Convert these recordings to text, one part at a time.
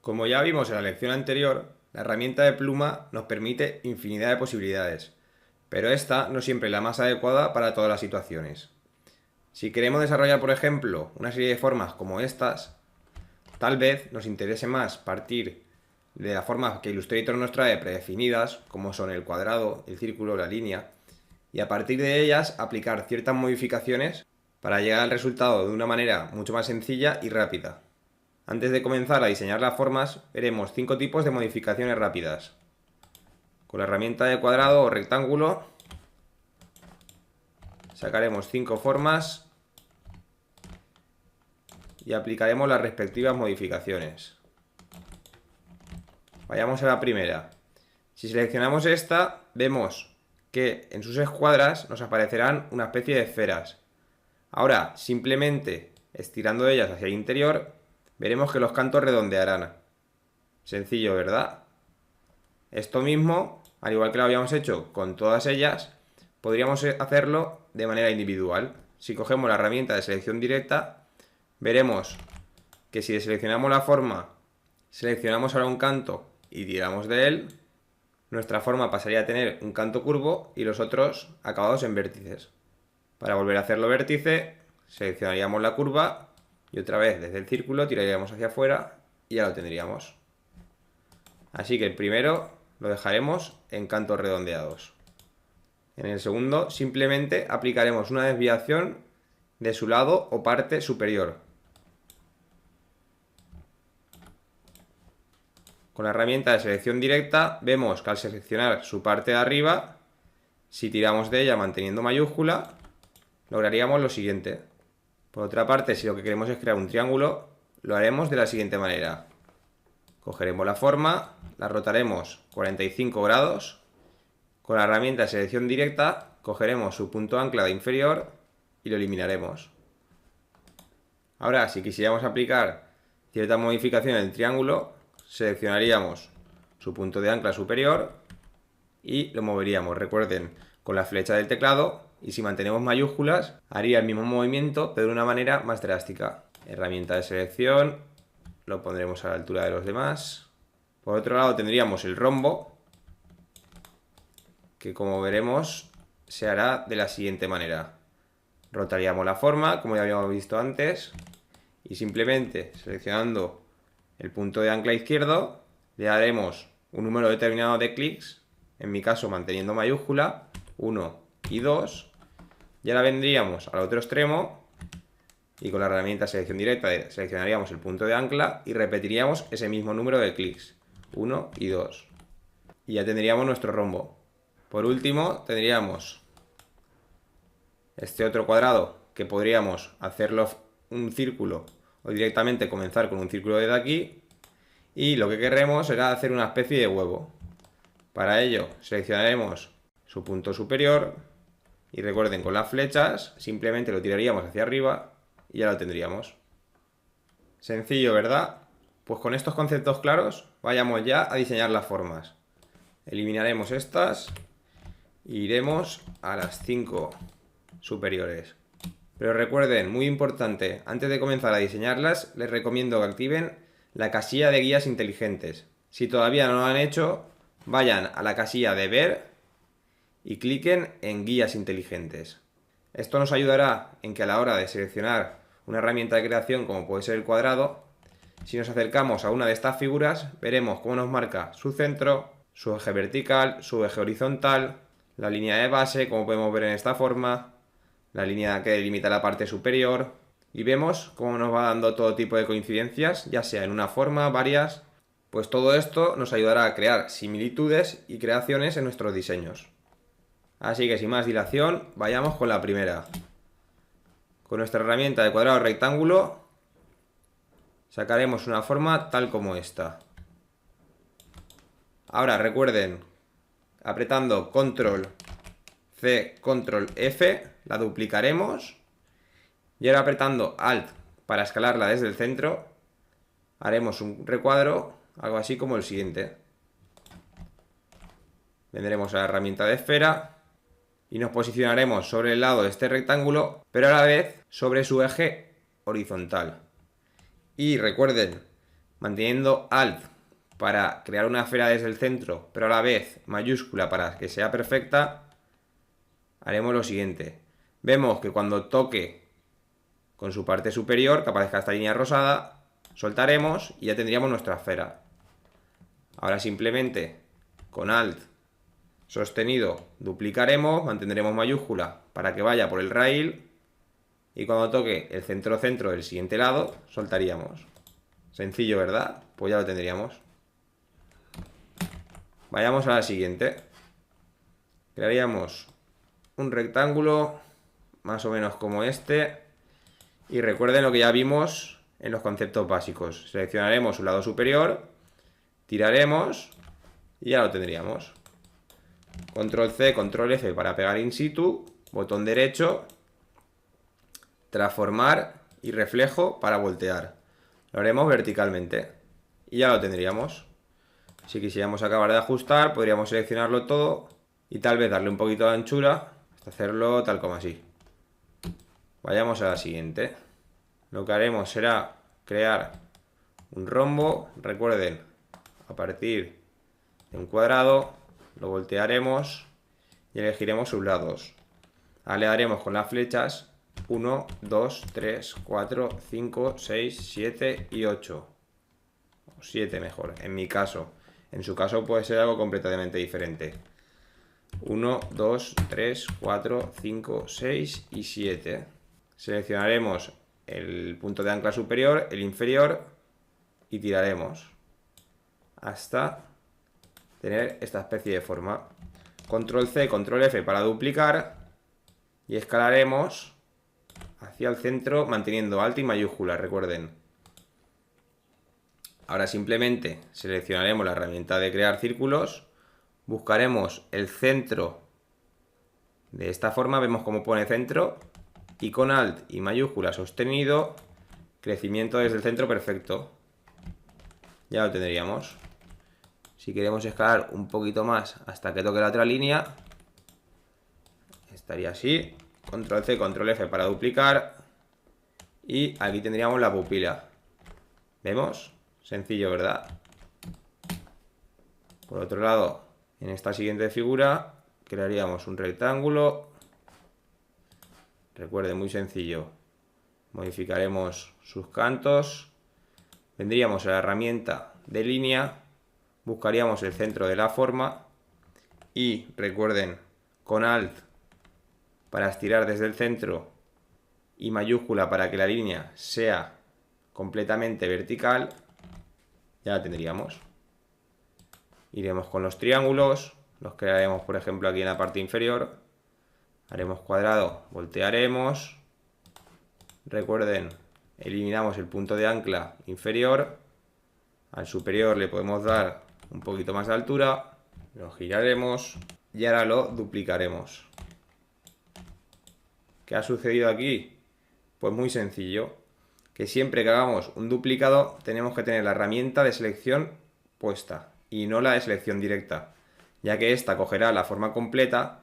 Como ya vimos en la lección anterior, la herramienta de pluma nos permite infinidad de posibilidades, pero esta no siempre es la más adecuada para todas las situaciones. Si queremos desarrollar, por ejemplo, una serie de formas como estas, tal vez nos interese más partir de las formas que Illustrator nos trae predefinidas, como son el cuadrado, el círculo, la línea, y a partir de ellas aplicar ciertas modificaciones para llegar al resultado de una manera mucho más sencilla y rápida. Antes de comenzar a diseñar las formas, veremos 5 tipos de modificaciones rápidas. Con la herramienta de cuadrado o rectángulo sacaremos 5 formas y aplicaremos las respectivas modificaciones. Vayamos a la primera. Si seleccionamos esta, vemos que en sus escuadras nos aparecerán una especie de esferas. Ahora, simplemente estirando ellas hacia el interior, veremos que los cantos redondearán. Sencillo, ¿verdad? Esto mismo, al igual que lo habíamos hecho con todas ellas, podríamos hacerlo de manera individual. Si cogemos la herramienta de selección directa, veremos que si deseleccionamos la forma, seleccionamos ahora un canto y tiramos de él, nuestra forma pasaría a tener un canto curvo y los otros acabados en vértices. Para volver a hacerlo vértice, seleccionaríamos la curva y otra vez desde el círculo tiraríamos hacia afuera y ya lo tendríamos. Así que el primero lo dejaremos en cantos redondeados. En el segundo simplemente aplicaremos una desviación de su lado o parte superior. Con la herramienta de selección directa vemos que al seleccionar su parte de arriba, si tiramos de ella manteniendo mayúscula, lograríamos lo siguiente. Por otra parte, si lo que queremos es crear un triángulo, lo haremos de la siguiente manera. Cogeremos la forma, la rotaremos 45 grados. Con la herramienta de selección directa, cogeremos su punto ancla de inferior y lo eliminaremos. Ahora, si quisiéramos aplicar cierta modificación en el triángulo, seleccionaríamos su punto de ancla superior y lo moveríamos. Recuerden, con la flecha del teclado, y si mantenemos mayúsculas, haría el mismo movimiento, pero de una manera más drástica. Herramienta de selección, lo pondremos a la altura de los demás. Por otro lado tendríamos el rombo, que como veremos se hará de la siguiente manera. Rotaríamos la forma, como ya habíamos visto antes, y simplemente seleccionando el punto de ancla izquierdo, le daremos un número determinado de clics, en mi caso manteniendo mayúscula, 1 y 2, y ahora vendríamos al otro extremo y con la herramienta selección directa seleccionaríamos el punto de ancla y repetiríamos ese mismo número de clics, 1 y 2. Y ya tendríamos nuestro rombo. Por último, tendríamos este otro cuadrado que podríamos hacerlo un círculo o directamente comenzar con un círculo desde aquí. Y lo que queremos será hacer una especie de huevo. Para ello seleccionaremos su punto superior y recuerden, con las flechas simplemente lo tiraríamos hacia arriba y ya lo tendríamos. Sencillo, ¿verdad? Pues con estos conceptos claros vayamos ya a diseñar las formas. Eliminaremos estas e iremos a las 5 superiores. Pero recuerden, muy importante, antes de comenzar a diseñarlas, les recomiendo que activen la casilla de guías inteligentes. Si todavía no lo han hecho, vayan a la casilla de ver y cliquen en guías inteligentes. Esto nos ayudará en que a la hora de seleccionar una herramienta de creación como puede ser el cuadrado, si nos acercamos a una de estas figuras, veremos cómo nos marca su centro, su eje vertical, su eje horizontal, la línea de base, como podemos ver en esta forma, la línea que delimita la parte superior, y vemos cómo nos va dando todo tipo de coincidencias, ya sea en una forma, varias. Pues todo esto nos ayudará a crear similitudes y creaciones en nuestros diseños. Así que sin más dilación, vayamos con la primera. Con nuestra herramienta de cuadrado rectángulo sacaremos una forma tal como esta. Ahora recuerden, apretando Control C, Control F, la duplicaremos y ahora apretando Alt para escalarla desde el centro, haremos un recuadro, algo así como el siguiente. Vendremos a la herramienta de esfera y nos posicionaremos sobre el lado de este rectángulo, pero a la vez sobre su eje horizontal. Y recuerden manteniendo Alt para crear una esfera desde el centro, pero a la vez mayúscula para que sea perfecta, haremos lo siguiente. Vemos que cuando toque con su parte superior, que aparezca esta línea rosada, soltaremos y ya tendríamos nuestra esfera. Ahora simplemente con Alt sostenido duplicaremos, mantendremos mayúscula para que vaya por el rail y cuando toque el centro-centro del siguiente lado, soltaríamos. Sencillo, ¿verdad? Pues ya lo tendríamos. Vayamos a la siguiente. Crearíamos un rectángulo más o menos como este. Y recuerden lo que ya vimos en los conceptos básicos. Seleccionaremos su lado superior, tiraremos y ya lo tendríamos. Control C, Control F para pegar in situ, botón derecho, transformar y reflejo para voltear. Lo haremos verticalmente y ya lo tendríamos. Si quisiéramos acabar de ajustar, podríamos seleccionarlo todo y tal vez darle un poquito de anchura hasta hacerlo tal como así. Vayamos a la siguiente. Lo que haremos será crear un rombo. Recuerden, a partir de un cuadrado lo voltearemos y elegiremos sus lados. Ahora le daremos con las flechas 1, 2, 3, 4, 5, 6, 7 y 8. O 7 mejor, en mi caso. En su caso puede ser algo completamente diferente. 1, 2, 3, 4, 5, 6 y 7. Seleccionaremos el punto de ancla superior, el inferior y tiraremos hasta tener esta especie de forma. Control C, Control F para duplicar y escalaremos hacia el centro manteniendo Alt y mayúscula, recuerden. Ahora simplemente seleccionaremos la herramienta de crear círculos, buscaremos el centro de esta forma, vemos cómo pone centro y con Alt y mayúscula sostenido, crecimiento desde el centro perfecto. Ya lo tendríamos. Si queremos escalar un poquito más hasta que toque la otra línea, estaría así. Control C, Control F para duplicar. Y aquí tendríamos la pupila. ¿Vemos? Sencillo, ¿verdad? Por otro lado, en esta siguiente figura, crearíamos un rectángulo. Recuerden, muy sencillo. Modificaremos sus cantos. Vendríamos a la herramienta de línea. Buscaríamos el centro de la forma. Y recuerden, con Alt para estirar desde el centro y mayúscula para que la línea sea completamente vertical, ya la tendríamos. Iremos con los triángulos, los crearemos por ejemplo aquí en la parte inferior, haremos cuadrado, voltearemos, recuerden, eliminamos el punto de ancla inferior, al superior le podemos dar un poquito más de altura, lo giraremos y ahora lo duplicaremos. ¿Qué ha sucedido aquí? Pues muy sencillo, que siempre que hagamos un duplicado tenemos que tener la herramienta de selección puesta y no la de selección directa, ya que esta cogerá la forma completa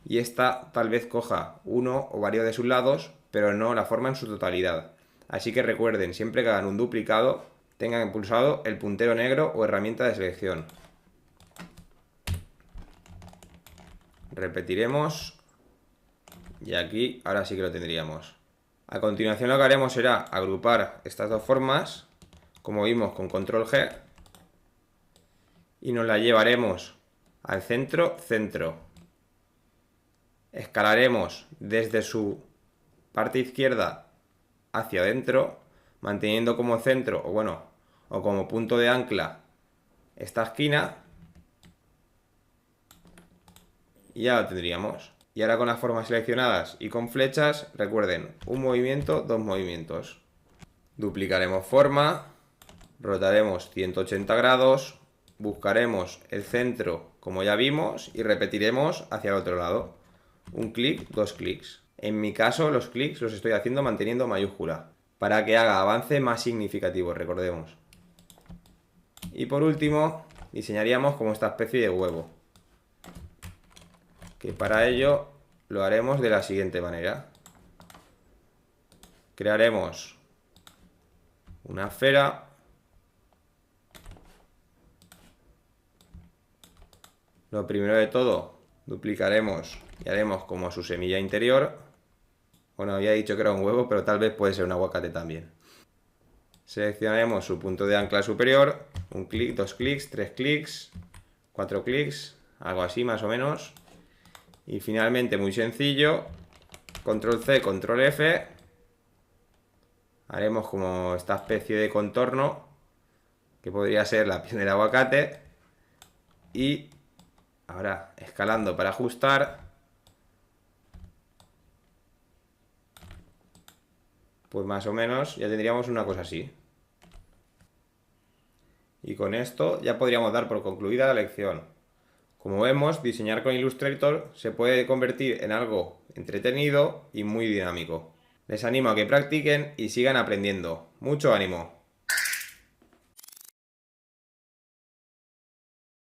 y esta tal vez coja uno o varios de sus lados, pero no la forma en su totalidad. Así que recuerden, siempre que hagan un duplicado, tengan pulsado el puntero negro o herramienta de selección. Repetiremos y aquí ahora sí que lo tendríamos. A continuación lo que haremos será agrupar estas dos formas, como vimos con Control G, y nos la llevaremos al centro, centro. Escalaremos desde su parte izquierda hacia adentro, manteniendo como centro, o como punto de ancla esta esquina, y ya lo tendríamos. Y ahora con las formas seleccionadas y con flechas, recuerden, un movimiento, dos movimientos. Duplicaremos forma, rotaremos 180 grados, buscaremos el centro como ya vimos y repetiremos hacia el otro lado. Un clic, dos clics. En mi caso los clics los estoy haciendo manteniendo mayúscula, para que haga avance más significativo, recordemos. Y por último, diseñaríamos como esta especie de huevo, que para ello lo haremos de la siguiente manera. Crearemos una esfera, Lo primero de todo, duplicaremos y haremos como su semilla interior. Bueno, había dicho que era un huevo, pero tal vez puede ser un aguacate también. Seleccionaremos su punto de ancla superior, un clic, 2 clics, 3 clics, 4 clics, algo así más o menos. Y finalmente, muy sencillo, control C, control F, haremos como esta especie de contorno, que podría ser la piel del aguacate, y ahora escalando para ajustar, pues más o menos ya tendríamos una cosa así. Y con esto ya podríamos dar por concluida la lección. Como vemos, diseñar con Illustrator se puede convertir en algo entretenido y muy dinámico. Les animo a que practiquen y sigan aprendiendo. ¡Mucho ánimo!